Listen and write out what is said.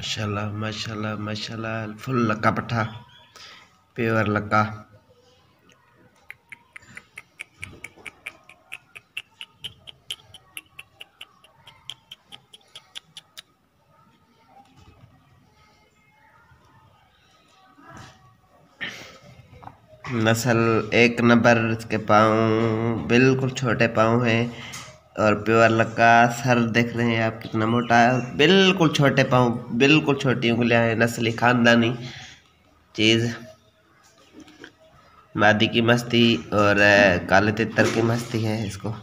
माशाल्लाह माशाल्लाह माशाल्लाह, फुल लक्का पट्ठा, प्योर लक्का। नस्ल एक नंबर। इसके पाँव बिल्कुल छोटे पाँव हैं और प्योर लक्का। सर देख रहे हैं आप कितना मोटा है। बिल्कुल छोटे पाँव, बिल्कुल छोटी उंगलियां हैं। नस्ली खानदानी चीज़। मादी की मस्ती और काले तितर की मस्ती है इसको।